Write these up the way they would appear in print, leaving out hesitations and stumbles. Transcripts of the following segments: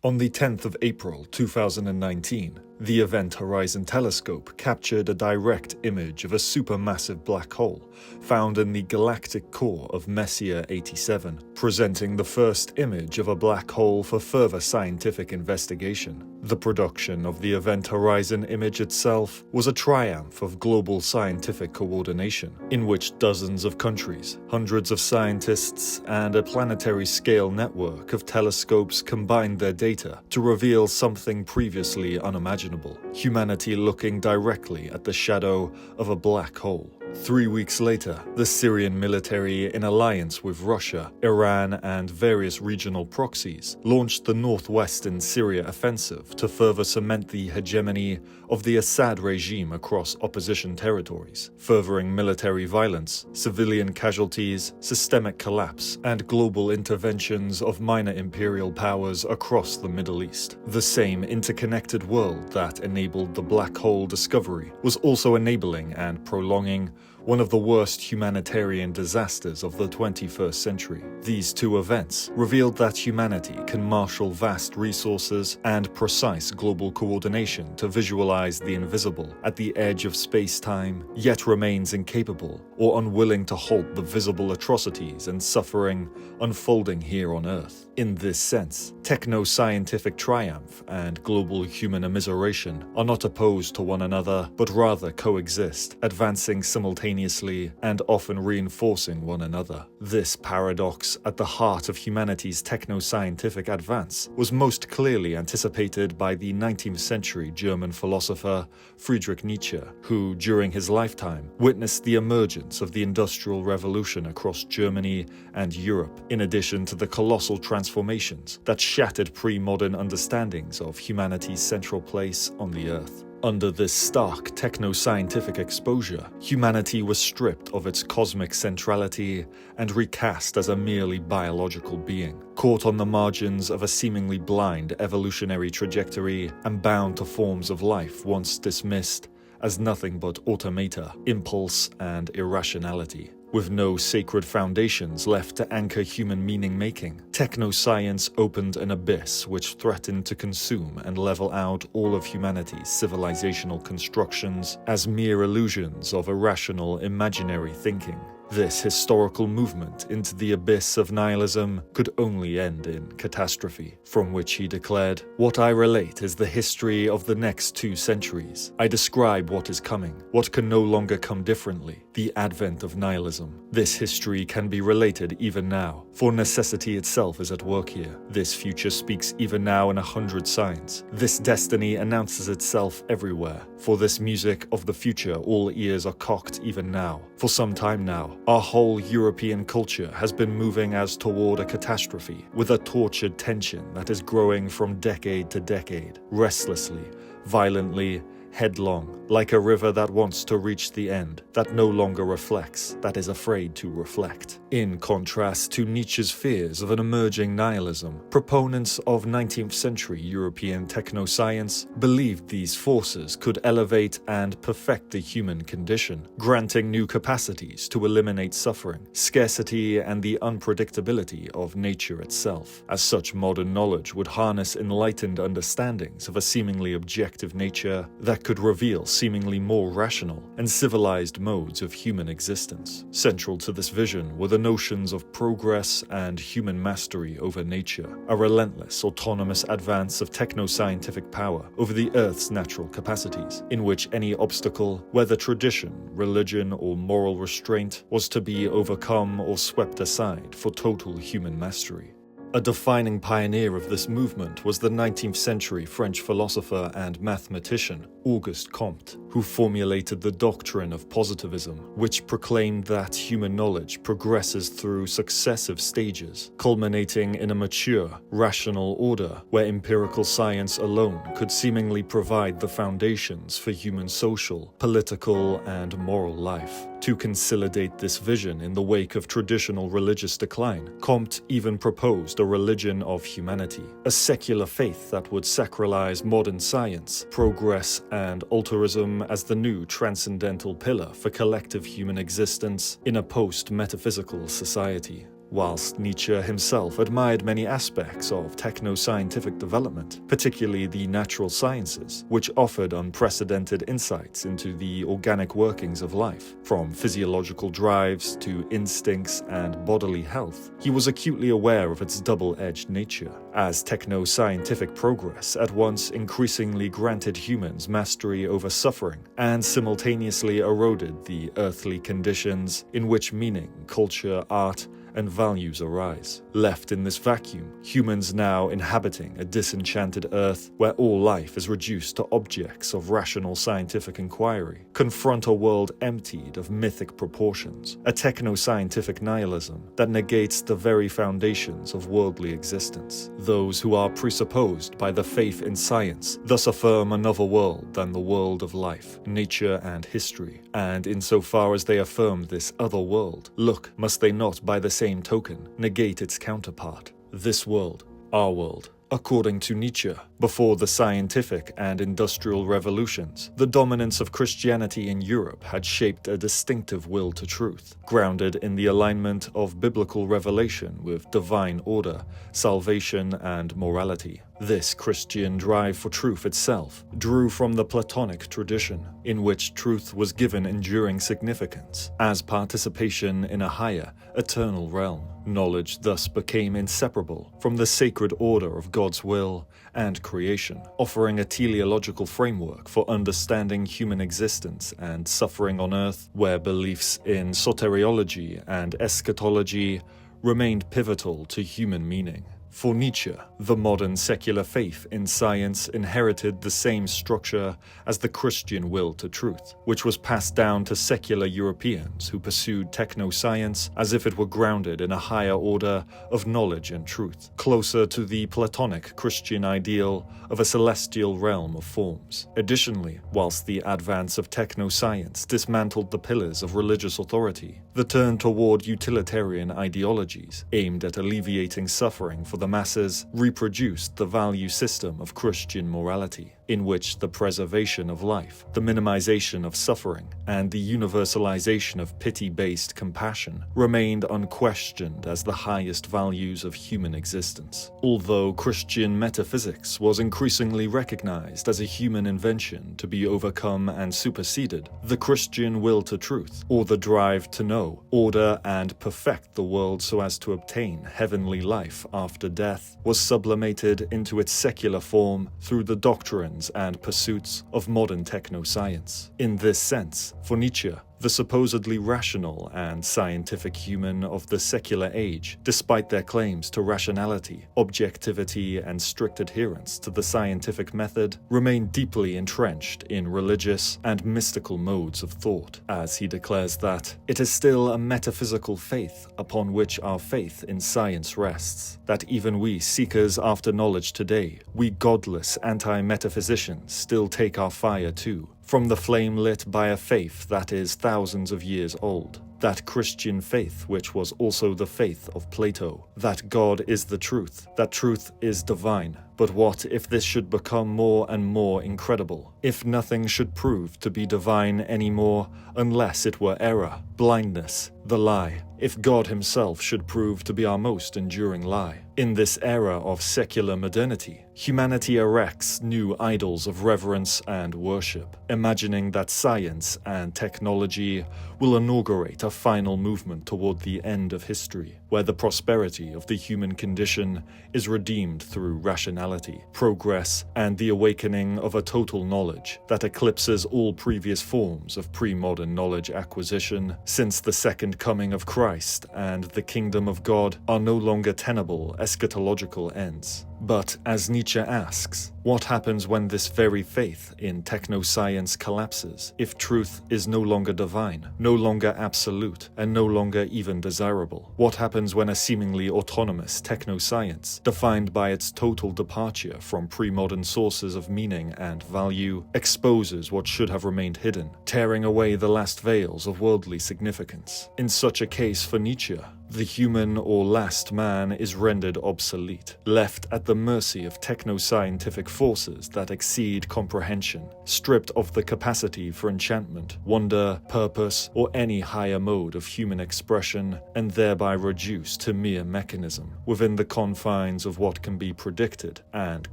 On the 10th of April 2019, the Event Horizon Telescope captured a direct image of a supermassive black hole found in the galactic core of Messier 87, presenting the first image of a black hole for further scientific investigation. The production of the Event Horizon image itself was a triumph of global scientific coordination, in which dozens of countries, hundreds of scientists, and a planetary-scale network of telescopes combined their data to reveal something previously unimaginable: humanity looking directly at the shadow of a black hole. 3 weeks later, the Syrian military, in alliance with Russia, Iran, and various regional proxies, launched the northwestern Syria offensive to further cement the hegemony of the Assad regime across opposition territories, furthering military violence, civilian casualties, systemic collapse, and global interventions of minor imperial powers across the Middle East. The same interconnected world that enabled the black hole discovery was also enabling and prolonging one of the worst humanitarian disasters of the 21st century. These two events revealed that humanity can marshal vast resources and precise global coordination to visualize the invisible at the edge of space-time, yet remains incapable or unwilling to halt the visible atrocities and suffering unfolding here on Earth. In this sense, techno-scientific triumph and global human immiseration are not opposed to one another, but rather coexist, advancing simultaneously and often reinforcing one another. This paradox at the heart of humanity's techno-scientific advance was most clearly anticipated by the 19th century German philosopher Friedrich Nietzsche, who, during his lifetime, witnessed the emergence of the Industrial Revolution across Germany and Europe, in addition to the colossal transformations that shattered pre-modern understandings of humanity's central place on the Earth. Under this stark techno-scientific exposure, humanity was stripped of its cosmic centrality and recast as a merely biological being, caught on the margins of a seemingly blind evolutionary trajectory and bound to forms of life once dismissed as nothing but automata, impulse, and irrationality. With no sacred foundations left to anchor human meaning-making, techno-science opened an abyss which threatened to consume and level out all of humanity's civilizational constructions as mere illusions of irrational, imaginary thinking. This historical movement into the abyss of nihilism could only end in catastrophe, from which he declared, "What I relate is the history of the next 2 centuries. I describe what is coming, what can no longer come differently, the advent of nihilism. This history can be related even now, for necessity itself is at work here. This future speaks even now in 100 signs. This destiny announces itself everywhere. For this music of the future all ears are cocked even now. For some time now, our whole European culture has been moving as toward a catastrophe, with a tortured tension that is growing from decade to decade, restlessly, violently, headlong, like a river that wants to reach the end, that no longer reflects, that is afraid to reflect." In contrast to Nietzsche's fears of an emerging nihilism, proponents of 19th century European techno-science believed these forces could elevate and perfect the human condition, granting new capacities to eliminate suffering, scarcity, and the unpredictability of nature itself. As such, modern knowledge would harness enlightened understandings of a seemingly objective nature that could reveal seemingly more rational and civilized modes of human existence. Central to this vision were the notions of progress and human mastery over nature, a relentless autonomous advance of techno-scientific power over the Earth's natural capacities, in which any obstacle, whether tradition, religion, or moral restraint, was to be overcome or swept aside for total human mastery. A defining pioneer of this movement was the 19th century French philosopher and mathematician Auguste Comte, who formulated the doctrine of positivism, which proclaimed that human knowledge progresses through successive stages, culminating in a mature, rational order where empirical science alone could seemingly provide the foundations for human social, political, and moral life. To consolidate this vision in the wake of traditional religious decline, Comte even proposed a religion of humanity, a secular faith that would sacralize modern science, progress, and altruism as the new transcendental pillar for collective human existence in a post-metaphysical society. Whilst Nietzsche himself admired many aspects of techno-scientific development, particularly the natural sciences, which offered unprecedented insights into the organic workings of life, from physiological drives to instincts and bodily health, he was acutely aware of its double-edged nature, as techno-scientific progress at once increasingly granted humans mastery over suffering and simultaneously eroded the earthly conditions in which meaning, culture, art, and values arise. Left in this vacuum, humans now inhabiting a disenchanted earth where all life is reduced to objects of rational scientific inquiry, confront a world emptied of mythic proportions, a techno-scientific nihilism that negates the very foundations of worldly existence. Those who are presupposed by the faith in science thus affirm another world than the world of life, nature, and history, and insofar as they affirm this other world, look, must they not by the same token negate its counterpart? This world, our world. According to Nietzsche, before the scientific and industrial revolutions, the dominance of Christianity in Europe had shaped a distinctive will to truth, grounded in the alignment of biblical revelation with divine order, salvation, and morality. This Christian drive for truth itself drew from the Platonic tradition, in which truth was given enduring significance, as participation in a higher, eternal realm. Knowledge thus became inseparable from the sacred order of God's will and creation, offering a teleological framework for understanding human existence and suffering on earth, where beliefs in soteriology and eschatology remained pivotal to human meaning. For Nietzsche, the modern secular faith in science inherited the same structure as the Christian will to truth, which was passed down to secular Europeans who pursued techno-science as if it were grounded in a higher order of knowledge and truth, closer to the Platonic Christian ideal of a celestial realm of forms. Additionally, whilst the advance of techno-science dismantled the pillars of religious authority, the turn toward utilitarian ideologies aimed at alleviating suffering for the masses reproduced the value system of Christian morality, in which the preservation of life, the minimization of suffering, and the universalization of pity-based compassion remained unquestioned as the highest values of human existence. Although Christian metaphysics was increasingly recognized as a human invention to be overcome and superseded, the Christian will to truth, or the drive to know, order, and perfect the world so as to obtain heavenly life after death, was sublimated into its secular form through the doctrines and pursuits of modern techno-science. In this sense, for Nietzsche, the supposedly rational and scientific human of the secular age, despite their claims to rationality, objectivity, and strict adherence to the scientific method, remain deeply entrenched in religious and mystical modes of thought, as he declares that it is still a metaphysical faith upon which our faith in science rests, that even we seekers after knowledge today, we godless anti-metaphysicians, still take our fire too, from the flame lit by a faith that is thousands of years old, that Christian faith which was also the faith of Plato, that God is the truth, that truth is divine. But what if this should become more and more incredible? If nothing should prove to be divine anymore unless it were error, blindness, the lie? If God himself should prove to be our most enduring lie? In this era of secular modernity, humanity erects new idols of reverence and worship, imagining that science and technology will inaugurate a final movement toward the end of history, where the prosperity of the human condition is redeemed through rationality, progress, and the awakening of a total knowledge that eclipses all previous forms of pre-modern knowledge acquisition, since the second coming of Christ and the kingdom of God are no longer tenable eschatological ends. But, as Nietzsche asks, what happens when this very faith in techno-science collapses, if truth is no longer divine, no longer absolute, and no longer even desirable? What happens when a seemingly autonomous techno-science, defined by its total departure from pre-modern sources of meaning and value, exposes what should have remained hidden, tearing away the last veils of worldly significance? In such a case for Nietzsche, The human or last man is rendered obsolete, left at the mercy of techno-scientific forces that exceed comprehension, stripped of the capacity for enchantment, wonder, purpose, or any higher mode of human expression, and thereby reduced to mere mechanism, within the confines of what can be predicted and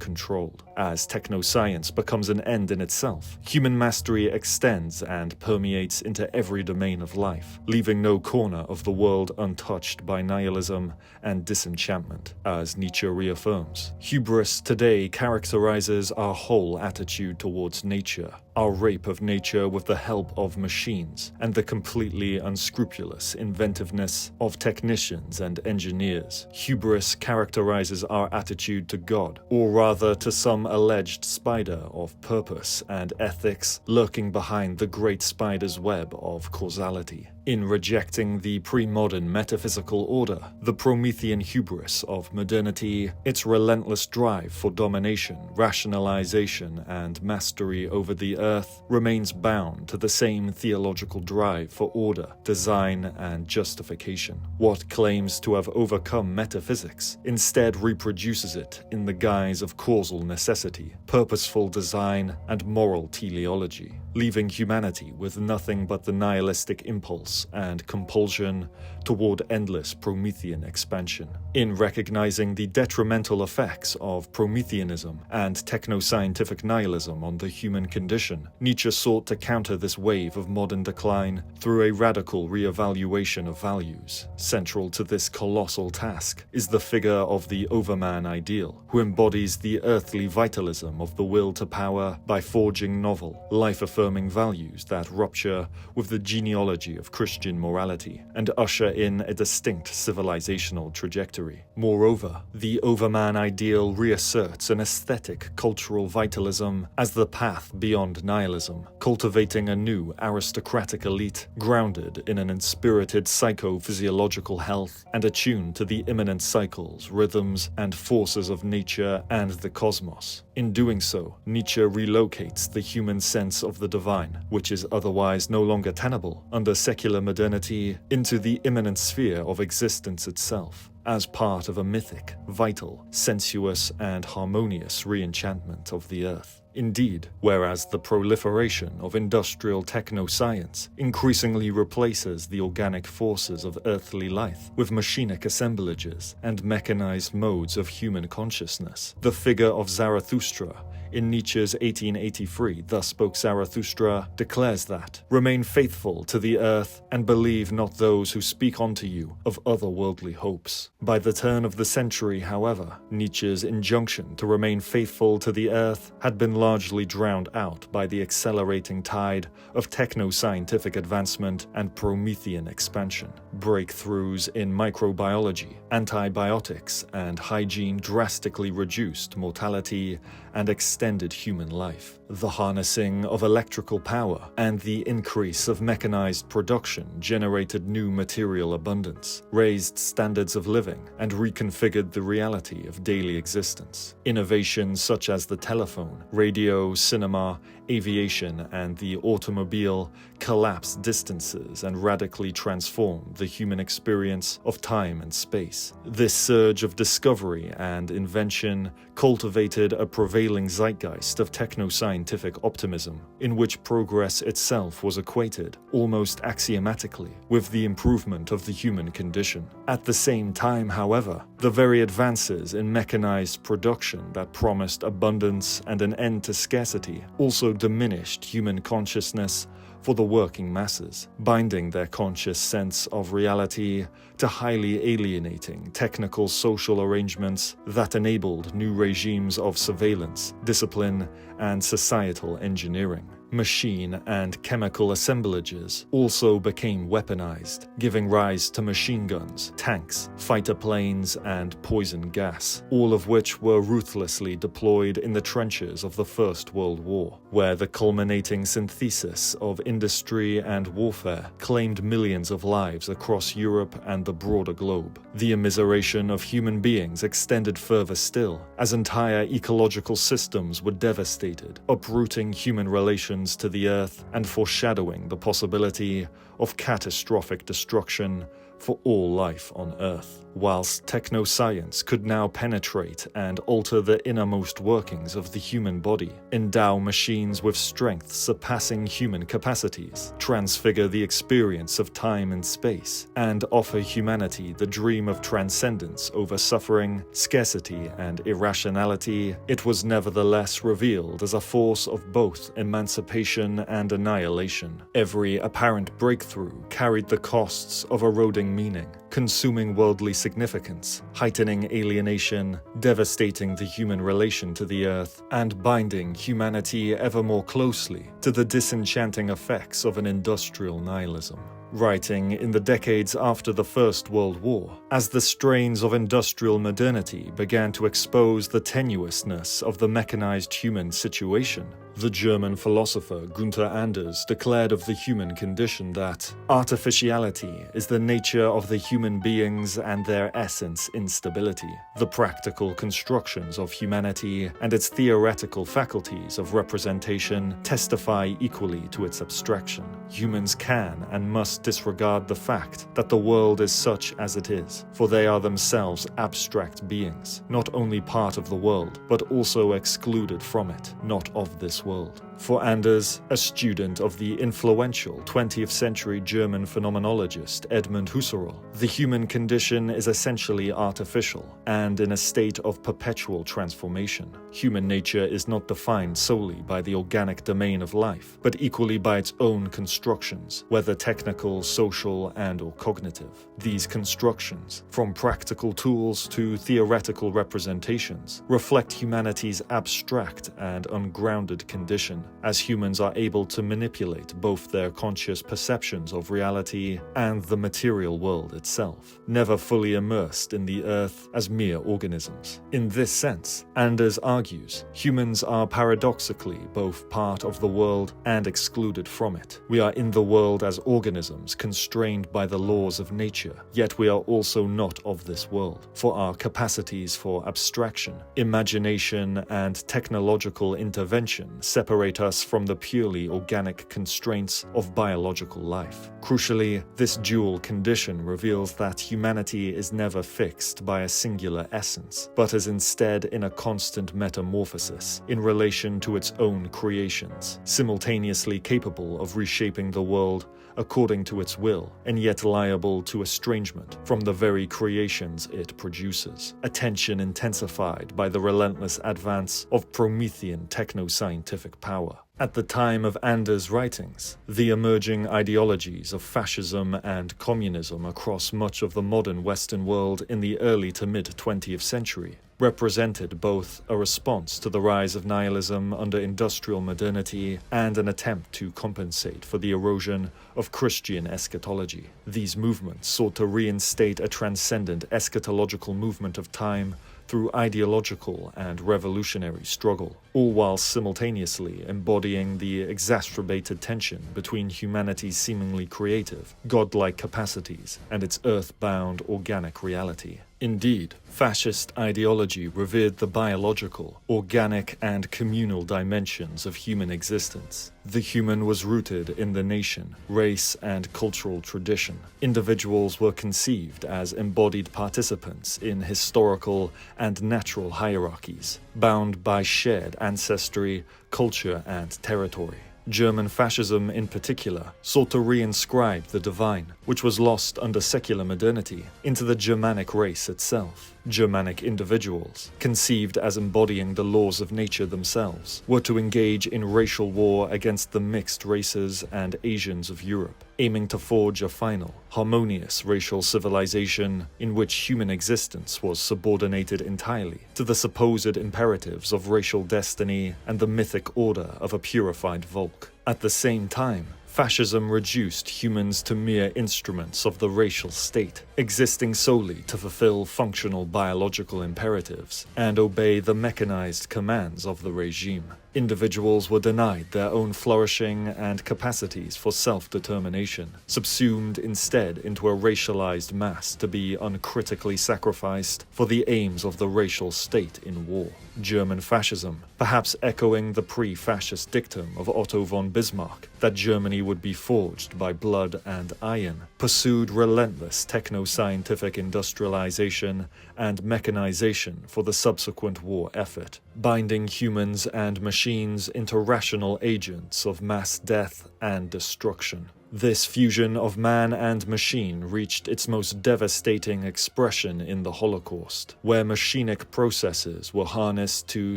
controlled. As techno-science becomes an end in itself, human mastery extends and permeates into every domain of life, leaving no corner of the world untouched by nihilism and disenchantment. As Nietzsche reaffirms, hubris today characterizes our whole attitude towards nature, our rape of nature with the help of machines, and the completely unscrupulous inventiveness of technicians and engineers. Hubris characterizes our attitude to God, or rather to some alleged spider of purpose and ethics lurking behind the great spider's web of causality. In rejecting the pre-modern metaphysical order, the Promethean hubris of modernity, its relentless drive for domination, rationalization, and mastery over the earth remains bound to the same theological drive for order, design, and justification. What claims to have overcome metaphysics instead reproduces it in the guise of causal necessity, purposeful design, and moral teleology, leaving humanity with nothing but the nihilistic impulse and compulsion toward endless Promethean expansion. In recognizing the detrimental effects of Prometheanism and techno-scientific nihilism on the human condition, Nietzsche sought to counter this wave of modern decline through a radical re-evaluation of values. Central to this colossal task is the figure of the overman ideal, who embodies the earthly vitalism of the will to power by forging novel, life-affirming values that rupture with the genealogy of Christian morality and usher in a distinct civilizational trajectory. Moreover, the overman ideal reasserts an aesthetic cultural vitalism as the path beyond nihilism, cultivating a new aristocratic elite grounded in an inspirited psychophysiological health and attuned to the immanent cycles, rhythms, and forces of nature and the cosmos. In doing so, Nietzsche relocates the human sense of the divine, which is otherwise no longer tenable under secular modernity, into the immanent sphere of existence itself, as part of a mythic, vital, sensuous, and harmonious re-enchantment of the earth. Indeed, whereas the proliferation of industrial techno-science increasingly replaces the organic forces of earthly life with machinic assemblages and mechanized modes of human consciousness, the figure of Zarathustra in Nietzsche's 1883 Thus Spoke Zarathustra declares that, "Remain faithful to the earth and believe not those who speak unto you of otherworldly hopes." By the turn of the century, however, Nietzsche's injunction to remain faithful to the earth had been largely drowned out by the accelerating tide of techno-scientific advancement and Promethean expansion. Breakthroughs in microbiology, antibiotics, and hygiene drastically reduced mortality and extended human life. The harnessing of electrical power and the increase of mechanized production generated new material abundance, raised standards of living, and reconfigured the reality of daily existence. Innovations such as the telephone, radio, cinema, aviation, and the automobile collapsed distances and radically transformed the human experience of time and space. This surge of discovery and invention cultivated a prevailing zeitgeist of techno-scientific optimism, in which progress itself was equated, almost axiomatically, with the improvement of the human condition. At the same time, however, the very advances in mechanized production that promised abundance and an end to scarcity also diminished human consciousness for the working masses, binding their conscious sense of reality to highly alienating technical social arrangements that enabled new regimes of surveillance, discipline, and societal engineering. Machine and chemical assemblages also became weaponized, giving rise to machine guns, tanks, fighter planes, and poison gas, all of which were ruthlessly deployed in the trenches of the First World War, where the culminating synthesis of industry and warfare claimed millions of lives across Europe and the broader globe. The immiseration of human beings extended further still, as entire ecological systems were devastated, uprooting human relations to the earth and foreshadowing the possibility of catastrophic destruction for all life on Earth. Whilst techno-science could now penetrate and alter the innermost workings of the human body, endow machines with strength surpassing human capacities, transfigure the experience of time and space, and offer humanity the dream of transcendence over suffering, scarcity, and irrationality, it was nevertheless revealed as a force of both emancipation and annihilation. Every apparent breakthrough carried the costs of eroding meaning, consuming worldly significance, heightening alienation, devastating the human relation to the earth, and binding humanity ever more closely to the disenchanting effects of an industrial nihilism. Writing in the decades after the First World War, as the strains of industrial modernity began to expose the tenuousness of the mechanized human situation, the German philosopher Gunther Anders declared of the human condition that artificiality is the nature of the human beings and their essence instability. The practical constructions of humanity and its theoretical faculties of representation testify equally to its abstraction. Humans can and must disregard the fact that the world is such as it is, for they are themselves abstract beings, not only part of the world, but also excluded from it, not of this world. For Anders, a student of the influential 20th century German phenomenologist Edmund Husserl, the human condition is essentially artificial and in a state of perpetual transformation. Human nature is not defined solely by the organic domain of life, but equally by its own constructions, whether technical, social, and/or cognitive. These constructions, from practical tools to theoretical representations, reflect humanity's abstract and ungrounded condition, as humans are able to manipulate both their conscious perceptions of reality and the material world itself, never fully immersed in the earth as mere organisms. In this sense, Anders argues, humans are paradoxically both part of the world and excluded from it. We are in the world as organisms constrained by the laws of nature, yet we are also not of this world, for our capacities for abstraction, imagination, and technological intervention separate us from the purely organic constraints of biological life. Crucially, this dual condition reveals that humanity is never fixed by a singular essence, but is instead in a constant metamorphosis in relation to its own creations, simultaneously capable of reshaping the world according to its will, and yet liable to estrangement from the very creations it produces, a tension intensified by the relentless advance of Promethean techno-scientific power. At the time of Anders' writings, the emerging ideologies of fascism and communism across much of the modern Western world in the early to mid-20th century represented both a response to the rise of nihilism under industrial modernity and an attempt to compensate for the erosion of Christian eschatology. These movements sought to reinstate a transcendent eschatological movement of time through ideological and revolutionary struggle, all while simultaneously embodying the exacerbated tension between humanity's seemingly creative, godlike capacities and its earth-bound organic reality. Indeed, fascist ideology revered the biological, organic, and communal dimensions of human existence. The human was rooted in the nation, race, and cultural tradition. Individuals were conceived as embodied participants in historical and natural hierarchies, bound by shared ancestry, culture, and territory. German fascism in particular sought to reinscribe the divine, which was lost under secular modernity, into the Germanic race itself. Germanic individuals, conceived as embodying the laws of nature themselves, were to engage in racial war against the mixed races and Asians of Europe, aiming to forge a final, harmonious racial civilization in which human existence was subordinated entirely to the supposed imperatives of racial destiny and the mythic order of a purified Volk. At the same time, fascism reduced humans to mere instruments of the racial state, existing solely to fulfill functional biological imperatives and obey the mechanized commands of the regime. Individuals were denied their own flourishing and capacities for self-determination, subsumed instead into a racialized mass to be uncritically sacrificed for the aims of the racial state in war. German fascism, perhaps echoing the pre-fascist dictum of Otto von Bismarck that Germany would be forged by blood and iron, pursued relentless techno-scientific industrialization and mechanization for the subsequent war effort, binding humans and machines into rational agents of mass death and destruction. This fusion of man and machine reached its most devastating expression in the Holocaust, where machinic processes were harnessed to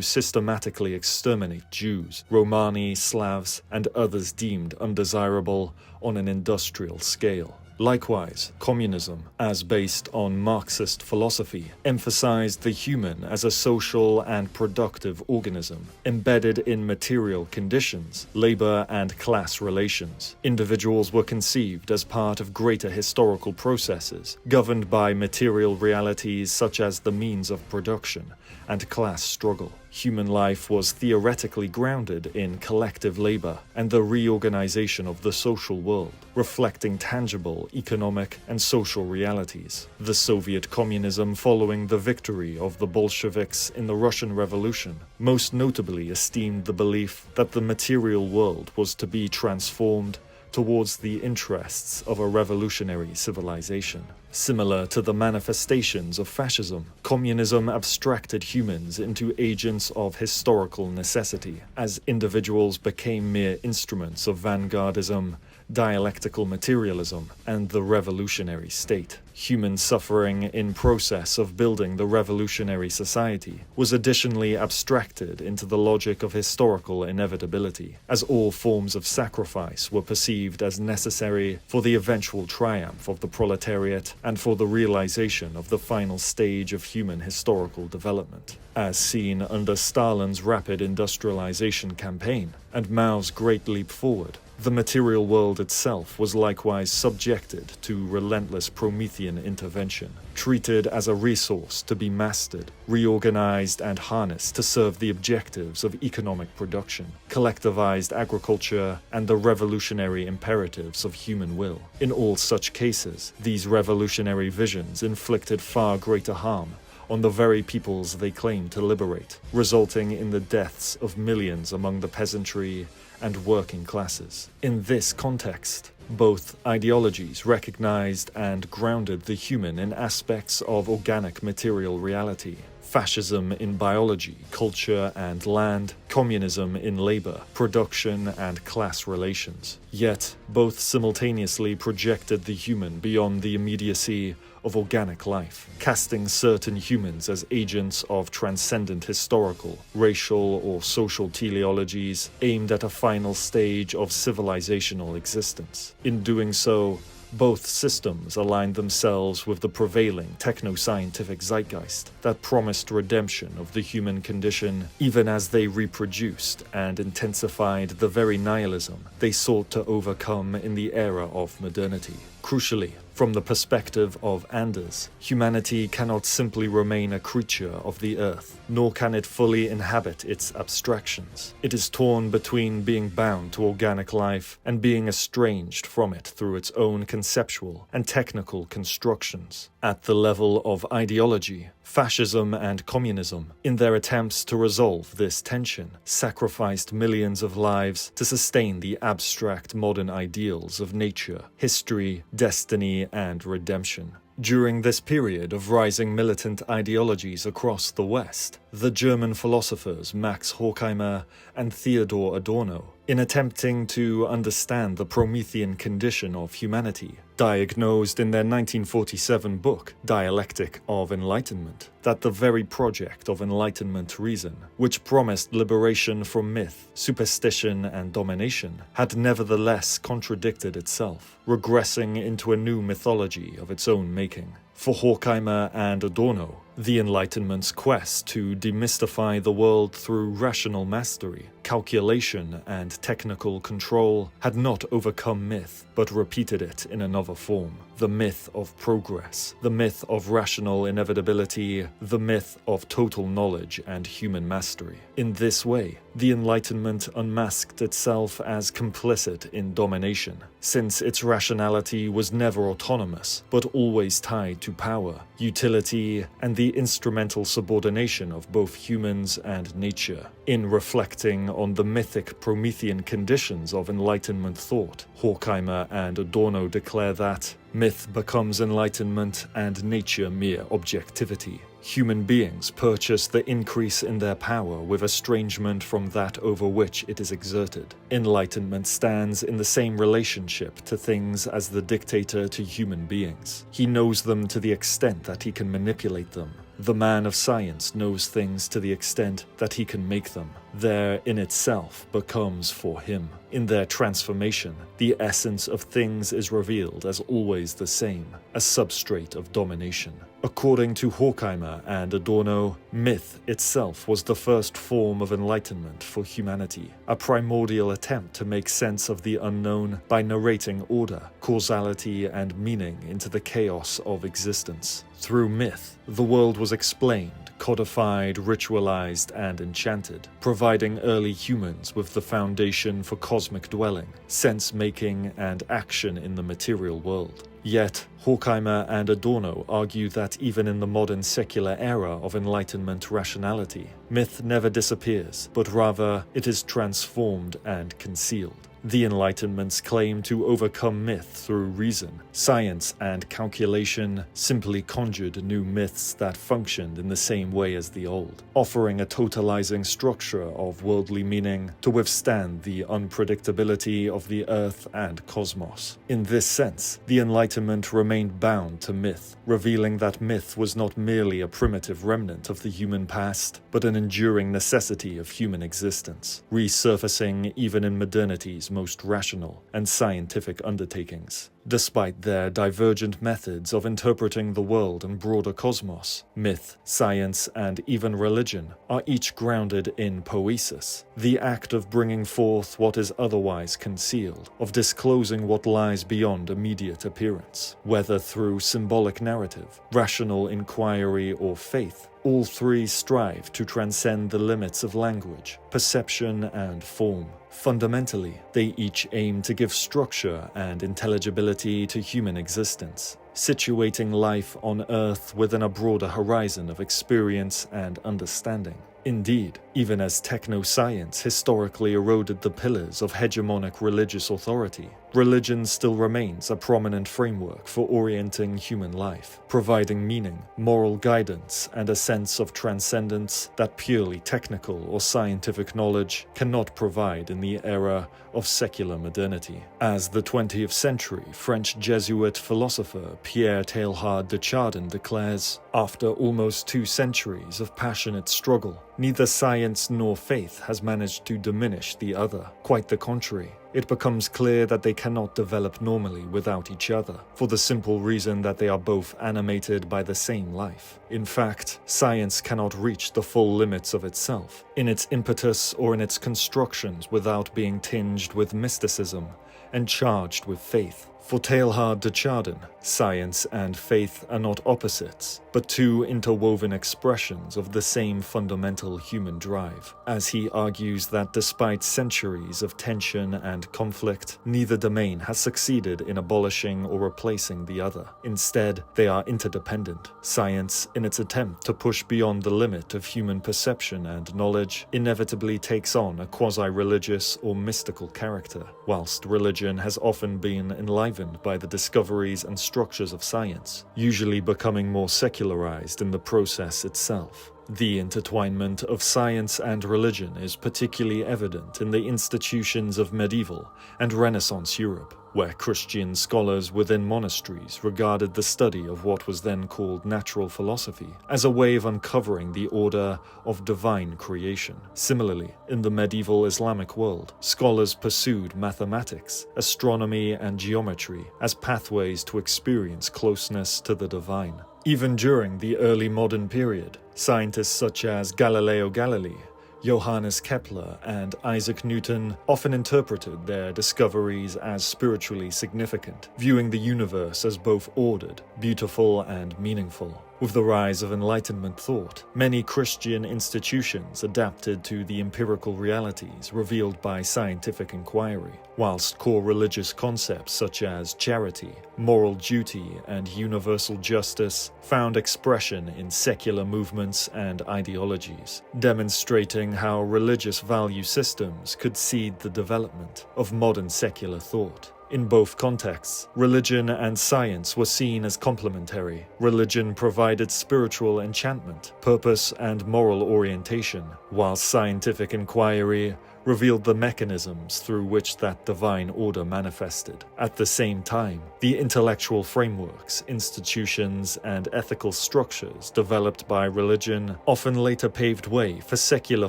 systematically exterminate Jews, Romani, Slavs, and others deemed undesirable on an industrial scale. Likewise, communism, as based on Marxist philosophy, emphasized the human as a social and productive organism, embedded in material conditions, labor and class relations. Individuals were conceived as part of greater historical processes, governed by material realities such as the means of production and class struggle. Human life was theoretically grounded in collective labor and the reorganization of the social world, reflecting tangible economic and social realities. The Soviet communism, following the victory of the Bolsheviks in the Russian Revolution, most notably esteemed the belief that the material world was to be transformed towards the interests of a revolutionary civilization. Similar to the manifestations of fascism, communism abstracted humans into agents of historical necessity, as individuals became mere instruments of vanguardism, dialectical materialism, and the revolutionary state. Human suffering in process of building the revolutionary society was additionally abstracted into the logic of historical inevitability, as all forms of sacrifice were perceived as necessary for the eventual triumph of the proletariat and for the realization of the final stage of human historical development, as seen under Stalin's rapid industrialization campaign and Mao's Great Leap Forward. The material world itself was likewise subjected to relentless Promethean intervention, treated as a resource to be mastered, reorganized and harnessed to serve the objectives of economic production, collectivized agriculture, and the revolutionary imperatives of human will. In all such cases, these revolutionary visions inflicted far greater harm on the very peoples they claimed to liberate, resulting in the deaths of millions among the peasantry and working classes. In this context, both ideologies recognized and grounded the human in aspects of organic material reality. Fascism in biology, culture and land, communism in labor, production and class relations. Yet, both simultaneously projected the human beyond the immediacy of organic life, casting certain humans as agents of transcendent historical, racial or social teleologies aimed at a final stage of civilizational existence. In doing so, both systems aligned themselves with the prevailing techno-scientific zeitgeist that promised redemption of the human condition, even as they reproduced and intensified the very nihilism they sought to overcome in the era of modernity. Crucially, from the perspective of Anders, humanity cannot simply remain a creature of the earth, nor can it fully inhabit its abstractions. It is torn between being bound to organic life and being estranged from it through its own conceptual and technical constructions. At the level of ideology, fascism and communism, in their attempts to resolve this tension, sacrificed millions of lives to sustain the abstract modern ideals of nature, history, destiny, and redemption. During this period of rising militant ideologies across the West, the German philosophers Max Horkheimer and Theodor Adorno, in attempting to understand the Promethean condition of humanity, diagnosed in their 1947 book, Dialectic of Enlightenment, that the very project of Enlightenment reason, which promised liberation from myth, superstition, and domination, had nevertheless contradicted itself, regressing into a new mythology of its own making. For Horkheimer and Adorno, The Enlightenment's quest to demystify the world through rational mastery, calculation, and technical control had not overcome myth, but repeated it in another form. The myth of progress, the myth of rational inevitability, the myth of total knowledge and human mastery. In this way, the Enlightenment unmasked itself as complicit in domination, since its rationality was never autonomous, but always tied to power, utility, and the instrumental subordination of both humans and nature. In reflecting on the mythic Promethean conditions of Enlightenment thought, Horkheimer and Adorno declare that myth becomes enlightenment and nature mere objectivity. Human beings purchase the increase in their power with estrangement from that over which it is exerted. Enlightenment stands in the same relationship to things as the dictator to human beings. He knows them to the extent that he can manipulate them. The man of science knows things to the extent that he can make them. Their in itself becomes for him. In their transformation, the essence of things is revealed as always the same, a substrate of domination. According to Horkheimer and Adorno, myth itself was the first form of enlightenment for humanity, a primordial attempt to make sense of the unknown by narrating order, causality, and meaning into the chaos of existence. Through myth, the world was explained, codified, ritualized, and enchanted, providing early humans with the foundation for cosmic dwelling, sense-making, and action in the material world. Yet, Horkheimer and Adorno argue that even in the modern secular era of Enlightenment rationality, myth never disappears, but rather it is transformed and concealed. The Enlightenment's claim to overcome myth through reason, science, and calculation simply conjured new myths that functioned in the same way as the old, offering a totalizing structure of worldly meaning to withstand the unpredictability of the earth and cosmos. In this sense, the Enlightenment remained bound to myth, revealing that myth was not merely a primitive remnant of the human past, but an enduring necessity of human existence, resurfacing even in modernity's most rational and scientific undertakings. Despite their divergent methods of interpreting the world and broader cosmos, myth, science, and even religion are each grounded in poiesis, the act of bringing forth what is otherwise concealed, of disclosing what lies beyond immediate appearance. Whether through symbolic narrative, rational inquiry, or faith, all three strive to transcend the limits of language, perception, and form. Fundamentally, they each aim to give structure and intelligibility to human existence, situating life on Earth within a broader horizon of experience and understanding. Indeed, even as techno-science historically eroded the pillars of hegemonic religious authority, religion still remains a prominent framework for orienting human life, providing meaning, moral guidance, and a sense of transcendence that purely technical or scientific knowledge cannot provide in the era of secular modernity. As the 20th century French Jesuit philosopher Pierre Teilhard de Chardin declares, after almost 2 centuries of passionate struggle, neither science nor faith has managed to diminish the other. Quite the contrary. It becomes clear that they cannot develop normally without each other, for the simple reason that they are both animated by the same life. In fact, science cannot reach the full limits of itself, in its impetus or in its constructions, without being tinged with mysticism and charged with faith. For Teilhard de Chardin, science and faith are not opposites, but two interwoven expressions of the same fundamental human drive, as he argues that despite centuries of tension and conflict, neither domain has succeeded in abolishing or replacing the other. Instead, they are interdependent. Science, in its attempt to push beyond the limit of human perception and knowledge, inevitably takes on a quasi-religious or mystical character, whilst religion has often been enlivened by the discoveries and structures of science, usually becoming more secularized in the process itself. The intertwinement of science and religion is particularly evident in the institutions of medieval and Renaissance Europe, where Christian scholars within monasteries regarded the study of what was then called natural philosophy as a way of uncovering the order of divine creation. Similarly, in the medieval Islamic world, scholars pursued mathematics, astronomy, and geometry as pathways to experience closeness to the divine. Even during the early modern period, scientists such as Galileo Galilei, Johannes Kepler, and Isaac Newton often interpreted their discoveries as spiritually significant, viewing the universe as both ordered, beautiful, and meaningful. With the rise of Enlightenment thought, many Christian institutions adapted to the empirical realities revealed by scientific inquiry, whilst core religious concepts such as charity, moral duty, and universal justice found expression in secular movements and ideologies, demonstrating how religious value systems could seed the development of modern secular thought. In both contexts, religion and science were seen as complementary. Religion provided spiritual enchantment, purpose, and moral orientation, while scientific inquiry revealed the mechanisms through which that divine order manifested. At the same time, the intellectual frameworks, institutions, and ethical structures developed by religion often later paved way for secular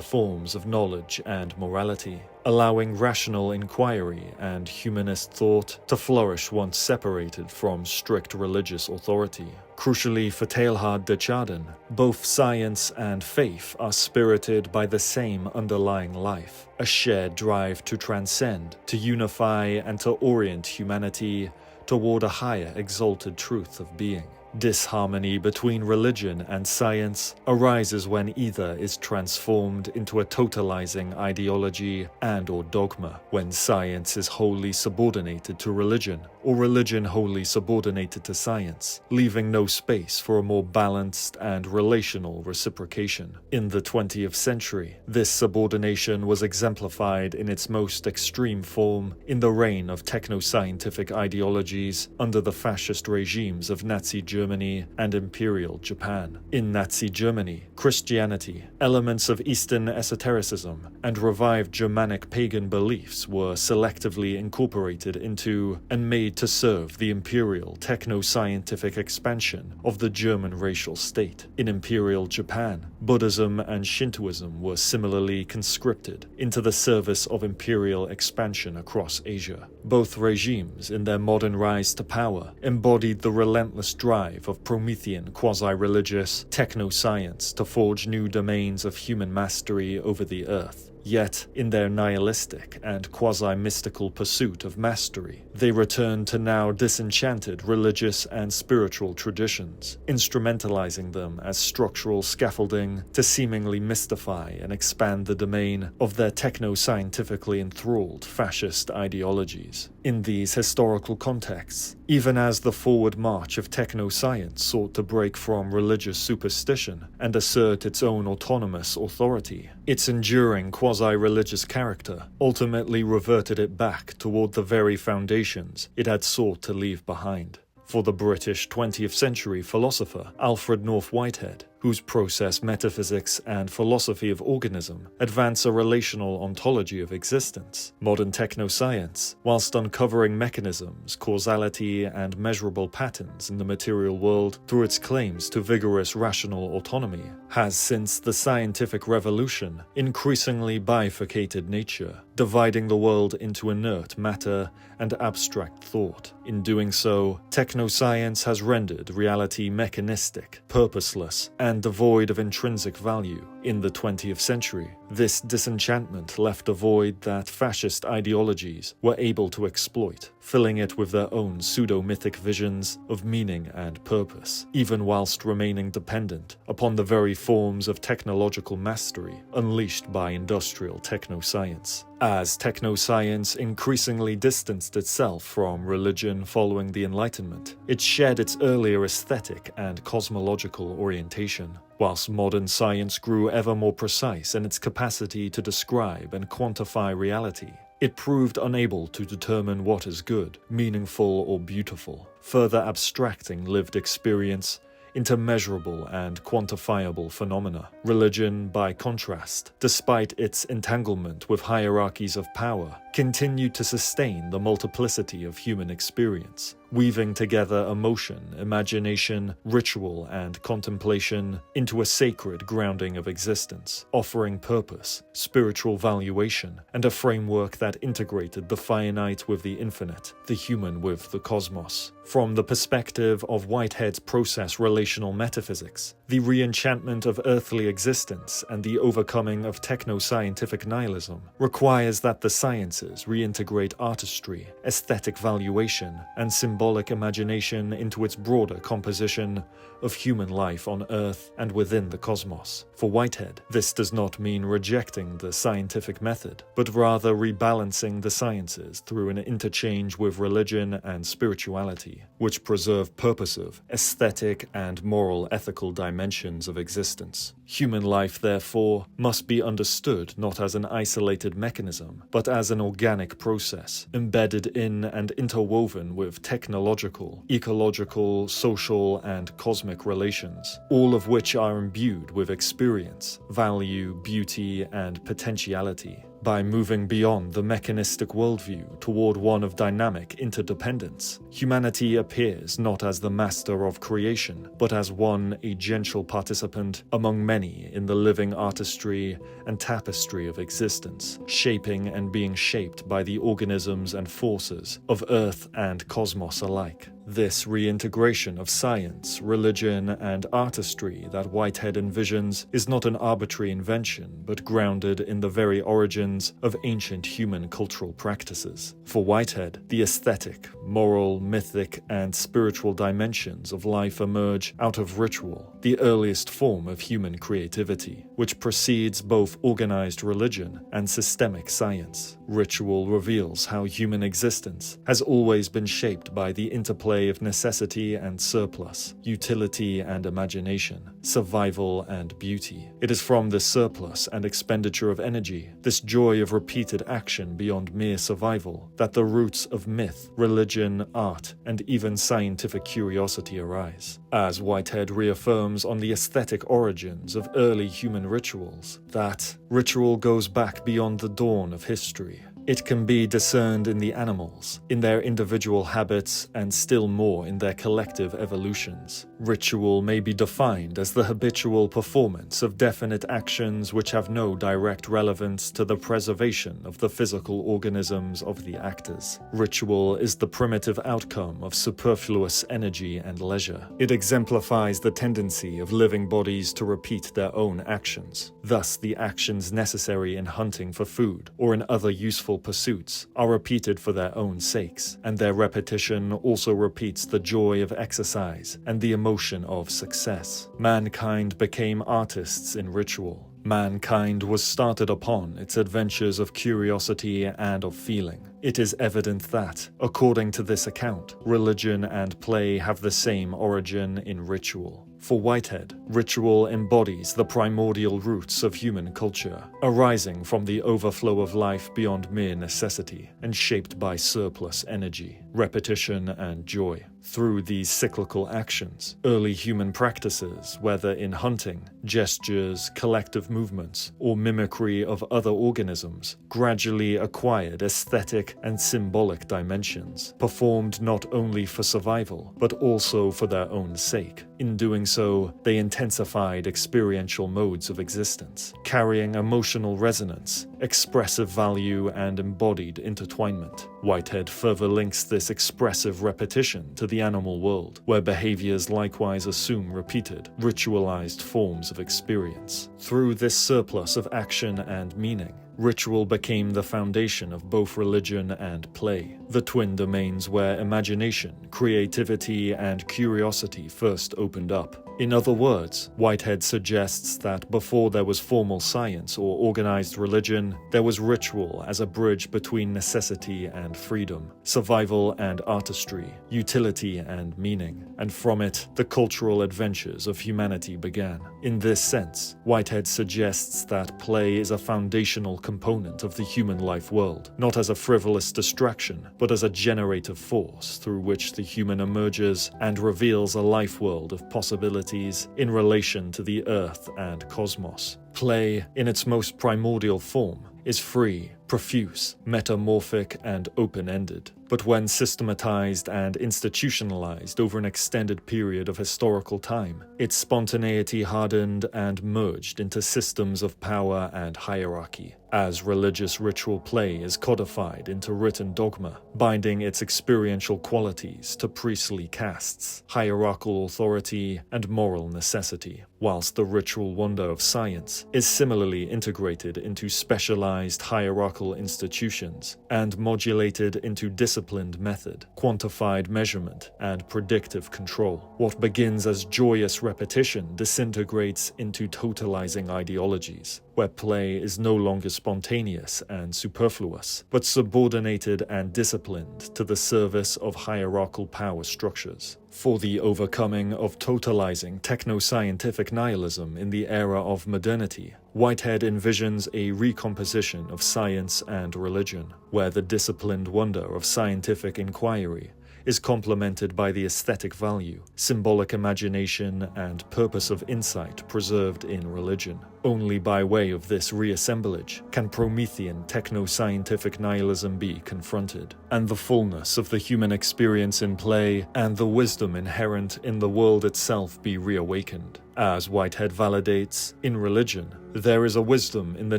forms of knowledge and morality, allowing rational inquiry and humanist thought to flourish once separated from strict religious authority. Crucially for Teilhard de Chardin, both science and faith are spirited by the same underlying life, a shared drive to transcend, to unify, and to orient humanity toward a higher exalted truth of being. Disharmony between religion and science arises when either is transformed into a totalizing ideology and/or dogma, when science is wholly subordinated to religion, or religion wholly subordinated to science, leaving no space for a more balanced and relational reciprocation. In the 20th century, this subordination was exemplified in its most extreme form in the reign of techno-scientific ideologies under the fascist regimes of Nazi Germany and Imperial Japan. In Nazi Germany, Christianity, elements of Eastern esotericism, and revived Germanic pagan beliefs were selectively incorporated into and made to serve the imperial techno-scientific expansion of the German racial state. In Imperial Japan, Buddhism and Shintoism were similarly conscripted into the service of imperial expansion across Asia. Both regimes, in their modern rise to power, embodied the relentless drive of Promethean quasi-religious techno-science to forge new domains of human mastery over the earth. Yet, in their nihilistic and quasi-mystical pursuit of mastery, they returned to now disenchanted religious and spiritual traditions, instrumentalizing them as structural scaffolding to seemingly mystify and expand the domain of their techno-scientifically enthralled fascist ideologies. In these historical contexts, even as the forward march of techno-science sought to break from religious superstition and assert its own autonomous authority, its enduring quasi-religious character ultimately reverted it back toward the very foundations it had sought to leave behind. For the British 20th century philosopher Alfred North Whitehead, whose process, metaphysics, and philosophy of organism advance a relational ontology of existence, modern techno-science, whilst uncovering mechanisms, causality, and measurable patterns in the material world through its claims to vigorous rational autonomy, has since the scientific revolution increasingly bifurcated nature, dividing the world into inert matter and abstract thought. In doing so, techno-science has rendered reality mechanistic, purposeless, and devoid of intrinsic value. In the 20th century, this disenchantment left a void that fascist ideologies were able to exploit, filling it with their own pseudo-mythic visions of meaning and purpose, even whilst remaining dependent upon the very forms of technological mastery unleashed by industrial techno-science. As techno-science increasingly distanced itself from religion following the Enlightenment, it shed its earlier aesthetic and cosmological orientation, whilst modern science grew ever more precise in its capacity to describe and quantify reality. It proved unable to determine what is good, meaningful, or beautiful, further abstracting lived experience into measurable and quantifiable phenomena. Religion, by contrast, despite its entanglement with hierarchies of power, continued to sustain the multiplicity of human experience, weaving together emotion, imagination, ritual, and contemplation into a sacred grounding of existence, offering purpose, spiritual valuation, and a framework that integrated the finite with the infinite, the human with the cosmos. From the perspective of Whitehead's process-relational metaphysics, the re-enchantment of earthly existence and the overcoming of techno-scientific nihilism requires that the sciences reintegrate artistry, aesthetic valuation, and symbolic imagination into its broader composition of human life on Earth and within the cosmos. For Whitehead, this does not mean rejecting the scientific method, but rather rebalancing the sciences through an interchange with religion and spirituality, which preserve purposive, aesthetic, and moral ethical dimensions of existence. Human life, therefore, must be understood not as an isolated mechanism, but as an organic process, embedded in and interwoven with technological, ecological, social, and cosmic relations, all of which are imbued with experience, value, beauty, and potentiality. By moving beyond the mechanistic worldview toward one of dynamic interdependence, humanity appears not as the master of creation, but as one agential participant among many in the living artistry and tapestry of existence, shaping and being shaped by the organisms and forces of Earth and cosmos alike. This reintegration of science, religion, and artistry that Whitehead envisions is not an arbitrary invention, but grounded in the very origins of ancient human cultural practices. For Whitehead, the aesthetic, moral, mythic, and spiritual dimensions of life emerge out of ritual, the earliest form of human creativity, which precedes both organized religion and systemic science. Ritual reveals how human existence has always been shaped by the interplay of necessity and surplus, utility and imagination, survival and beauty. It is from this surplus and expenditure of energy, this joy of repeated action beyond mere survival, that the roots of myth, religion, art, and even scientific curiosity arise. As Whitehead reaffirms on the aesthetic origins of early human rituals, that ritual goes back beyond the dawn of history. It can be discerned in the animals, in their individual habits, and still more in their collective evolutions. Ritual may be defined as the habitual performance of definite actions which have no direct relevance to the preservation of the physical organisms of the actors. Ritual is the primitive outcome of superfluous energy and leisure. It exemplifies the tendency of living bodies to repeat their own actions. Thus, the actions necessary in hunting for food or in other useful pursuits are repeated for their own sakes, and their repetition also repeats the joy of exercise and the emotion of success. Mankind became artists in ritual. Mankind was started upon its adventures of curiosity and of feeling. It is evident that, according to this account, religion and play have the same origin in ritual. For Whitehead, ritual embodies the primordial roots of human culture, arising from the overflow of life beyond mere necessity and shaped by surplus energy, repetition, and joy. Through these cyclical actions, early human practices, whether in hunting, gestures, collective movements, or mimicry of other organisms, gradually acquired aesthetic and symbolic dimensions, performed not only for survival, but also for their own sake. In doing so, they intensified experiential modes of existence, carrying emotional resonance, expressive value, and embodied intertwinement. Whitehead further links this expressive repetition to the animal world, where behaviors likewise assume repeated, ritualized forms of experience. Through this surplus of action and meaning, ritual became the foundation of both religion and play, the twin domains where imagination, creativity, and curiosity first opened up. In other words, Whitehead suggests that before there was formal science or organized religion, there was ritual as a bridge between necessity and freedom, survival and artistry, utility and meaning, and from it, the cultural adventures of humanity began. In this sense, Whitehead suggests that play is a foundational component of the human life world, not as a frivolous distraction, but as a generative force through which the human emerges and reveals a life world of possibilities in relation to the earth and cosmos. Play, in its most primordial form, is free, profuse, metamorphic, and open-ended. But when systematized and institutionalized over an extended period of historical time, its spontaneity hardened and merged into systems of power and hierarchy, as religious ritual play is codified into written dogma, binding its experiential qualities to priestly castes, hierarchical authority, and moral necessity, whilst the ritual wonder of science is similarly integrated into specialized hierarchical institutions and modulated into disciplined method, quantified measurement, and predictive control. What begins as joyous repetition disintegrates into totalizing ideologies, where play is no longer spontaneous and superfluous, but subordinated and disciplined to the service of hierarchical power structures. For the overcoming of totalizing techno-scientific nihilism in the era of modernity, Whitehead envisions a recomposition of science and religion, where the disciplined wonder of scientific inquiry is complemented by the aesthetic value, symbolic imagination, and purpose of insight preserved in religion. Only by way of this reassemblage can Promethean techno-scientific nihilism be confronted, and the fullness of the human experience in play and the wisdom inherent in the world itself be reawakened. As Whitehead validates, in religion, there is a wisdom in the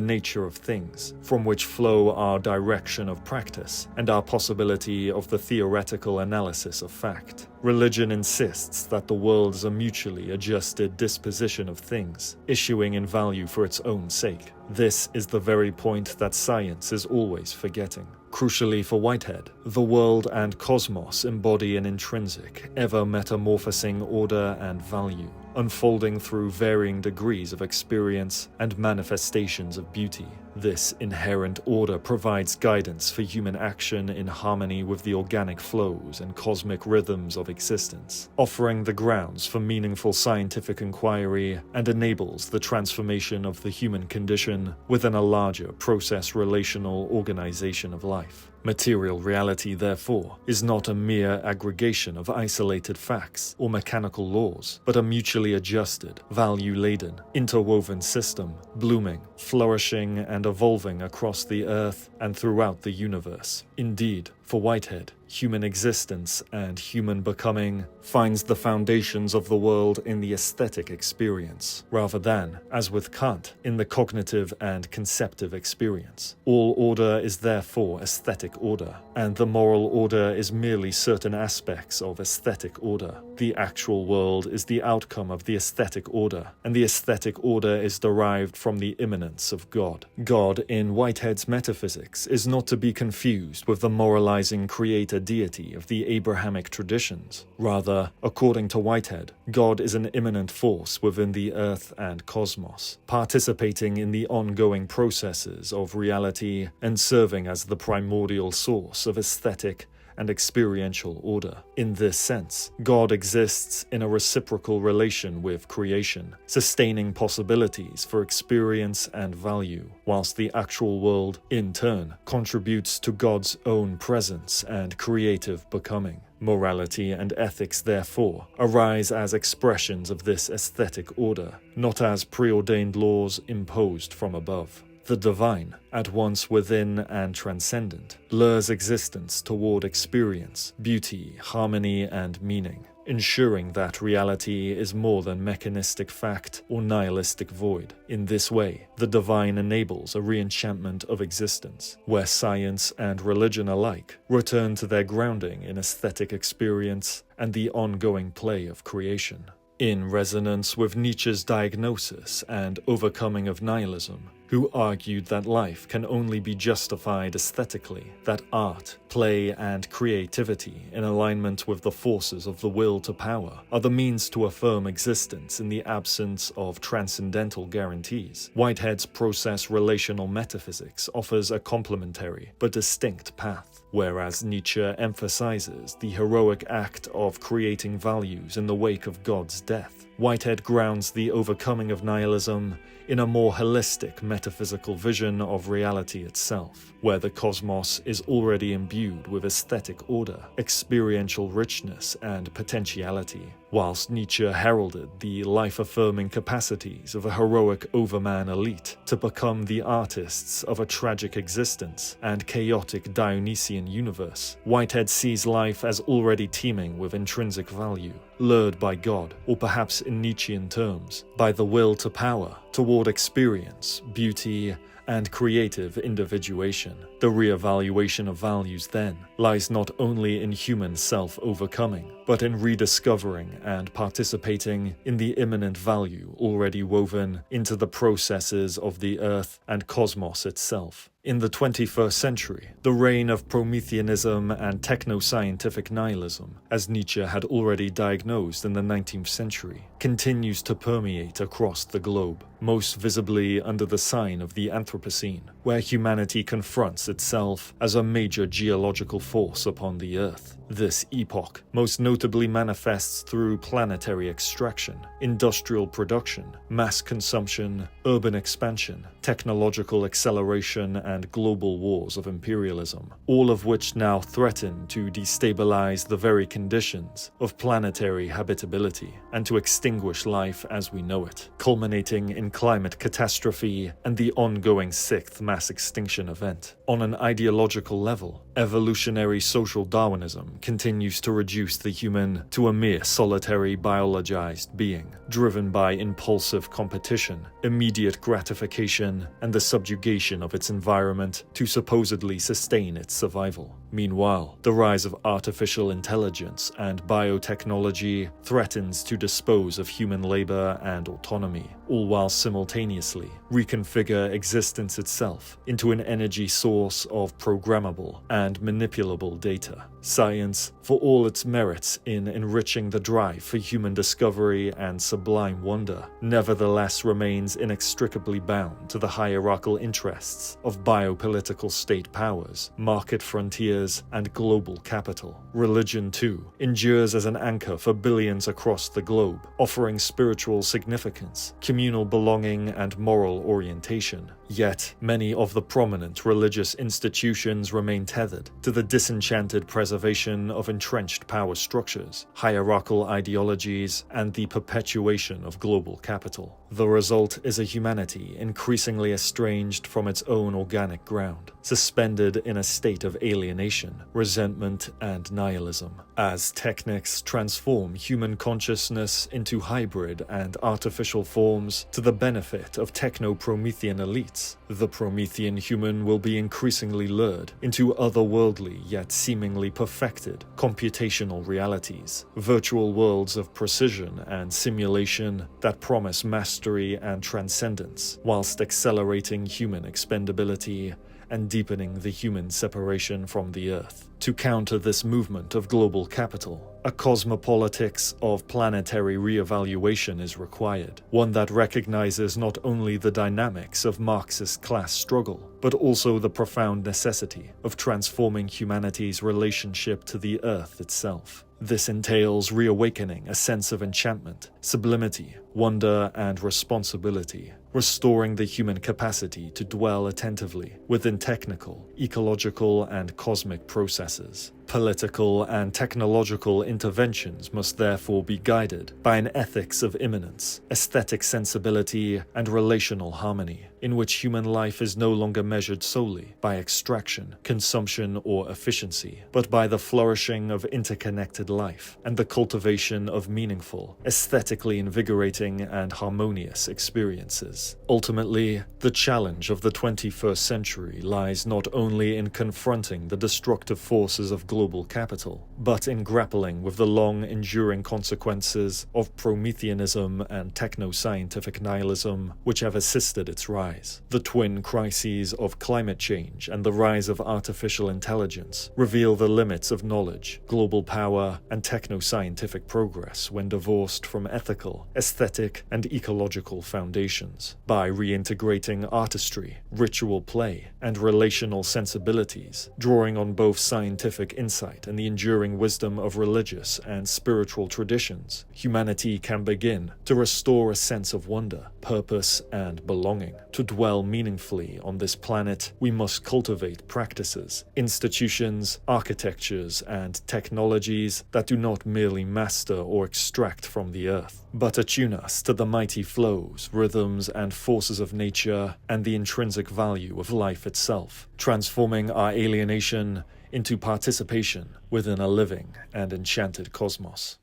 nature of things, from which flow our direction of practice and our possibility of the theoretical analysis of fact. Religion insists that the world is a mutually adjusted disposition of things, issuing in value for its own sake. This is the very point that science is always forgetting. Crucially for Whitehead, the world and cosmos embody an intrinsic, ever-metamorphosing order and value, unfolding through varying degrees of experience and manifestations of beauty. This inherent order provides guidance for human action in harmony with the organic flows and cosmic rhythms of existence, offering the grounds for meaningful scientific inquiry and enables the transformation of the human condition within a larger process-relational organization of life. Material reality, therefore, is not a mere aggregation of isolated facts or mechanical laws, but a mutually adjusted, value-laden, interwoven system, blooming, flourishing, and evolving across the earth and throughout the universe. Indeed, for Whitehead, human existence and human becoming finds the foundations of the world in the aesthetic experience, rather than, as with Kant, in the cognitive and conceptive experience. All order is therefore aesthetic order, and the moral order is merely certain aspects of aesthetic order. The actual world is the outcome of the aesthetic order, and the aesthetic order is derived from the immanence of God. God, in Whitehead's metaphysics, is not to be confused with the moralizing creator deity of the Abrahamic traditions. Rather, according to Whitehead, God is an immanent force within the earth and cosmos, participating in the ongoing processes of reality and serving as the primordial source of aesthetic and experiential order. In this sense, God exists in a reciprocal relation with creation, sustaining possibilities for experience and value, whilst the actual world, in turn, contributes to God's own presence and creative becoming. Morality and ethics, therefore, arise as expressions of this aesthetic order, not as preordained laws imposed from above. The divine, at once within and transcendent, lures existence toward experience, beauty, harmony, and meaning, ensuring that reality is more than mechanistic fact or nihilistic void. In this way, the divine enables a re-enchantment of existence, where science and religion alike return to their grounding in aesthetic experience and the ongoing play of creation. In resonance with Nietzsche's diagnosis and overcoming of nihilism, who argued that life can only be justified aesthetically, that art, play, and creativity, in alignment with the forces of the will to power, are the means to affirm existence in the absence of transcendental guarantees. Whitehead's process-relational metaphysics offers a complementary but distinct path, whereas Nietzsche emphasizes the heroic act of creating values in the wake of God's death. Whitehead grounds the overcoming of nihilism in a more holistic metaphysical vision of reality itself, where the cosmos is already imbued with aesthetic order, experiential richness, and potentiality, whilst Nietzsche heralded the life-affirming capacities of a heroic overman elite to become the artists of a tragic existence and chaotic Dionysian universe. Whitehead sees life as already teeming with intrinsic value, lured by God, or perhaps in Nietzschean terms, by the will to power, toward experience, beauty, and creative individuation. The re-evaluation of values, then, lies not only in human self-overcoming, but in rediscovering and participating in the immanent value already woven into the processes of the earth and cosmos itself. In the 21st century, the reign of Prometheanism and Techno-Scientific Nihilism, as Nietzsche had already diagnosed in the 19th century, continues to permeate across the globe, most visibly under the sign of the Anthropocene, where humanity confronts itself as a major geological force upon the Earth. This epoch most notably manifests through planetary extraction, industrial production, mass consumption, urban expansion, technological acceleration, and global wars of imperialism, all of which now threaten to destabilize the very conditions of planetary habitability and to extinguish life as we know it, culminating in climate catastrophe and the ongoing sixth mass extinction event. On an ideological level, evolutionary social Darwinism continues to reduce the human to a mere solitary biologized being, driven by impulsive competition, immediate gratification, and the subjugation of its environment to supposedly sustain its survival. Meanwhile, the rise of artificial intelligence and biotechnology threatens to dispose of human labor and autonomy, all while simultaneously reconfigure existence itself into an energy source of programmable and manipulable data. Science, for all its merits in enriching the drive for human discovery and sublime wonder, nevertheless remains inextricably bound to the hierarchical interests of biopolitical state powers, market frontiers, and global capital. Religion, too, endures as an anchor for billions across the globe, offering spiritual significance, communal belonging, and moral orientation. Yet, many of the prominent religious institutions remain tethered to the disenchanted preservation of entrenched power structures, hierarchical ideologies, and the perpetuation of global capital. The result is a humanity increasingly estranged from its own organic ground, suspended in a state of alienation, resentment, and nihilism. As techniques transform human consciousness into hybrid and artificial forms to the benefit of techno-Promethean elites, the Promethean human will be increasingly lured into otherworldly yet seemingly perfected computational realities, virtual worlds of precision and simulation that promise mastery and transcendence, whilst accelerating human expendability and deepening the human separation from the earth. To counter this movement of global capital, a cosmopolitics of planetary re-evaluation is required, one that recognizes not only the dynamics of Marxist class struggle, but also the profound necessity of transforming humanity's relationship to the earth itself. This entails reawakening a sense of enchantment, sublimity, wonder, and responsibility, restoring the human capacity to dwell attentively within technical, ecological, and cosmic processes. Political and technological interventions must therefore be guided by an ethics of immanence, aesthetic sensibility, and relational harmony, in which human life is no longer measured solely by extraction, consumption, or efficiency, but by the flourishing of interconnected life and the cultivation of meaningful, aesthetically invigorating, and harmonious experiences. Ultimately, the challenge of the 21st century lies not only in confronting the destructive forces of global capital, but in grappling with the long-enduring consequences of Prometheanism and techno-scientific nihilism which have assisted its rise. The twin crises of climate change and the rise of artificial intelligence reveal the limits of knowledge, global power, and techno-scientific progress when divorced from ethical, aesthetic aesthetic and ecological foundations. By reintegrating artistry, ritual play, and relational sensibilities, drawing on both scientific insight and the enduring wisdom of religious and spiritual traditions, humanity can begin to restore a sense of wonder, purpose, and belonging. To dwell meaningfully on this planet, we must cultivate practices, institutions, architectures, and technologies that do not merely master or extract from the earth, but attune us to the mighty flows, rhythms, and forces of nature and the intrinsic value of life itself, transforming our alienation into participation within a living and enchanted cosmos.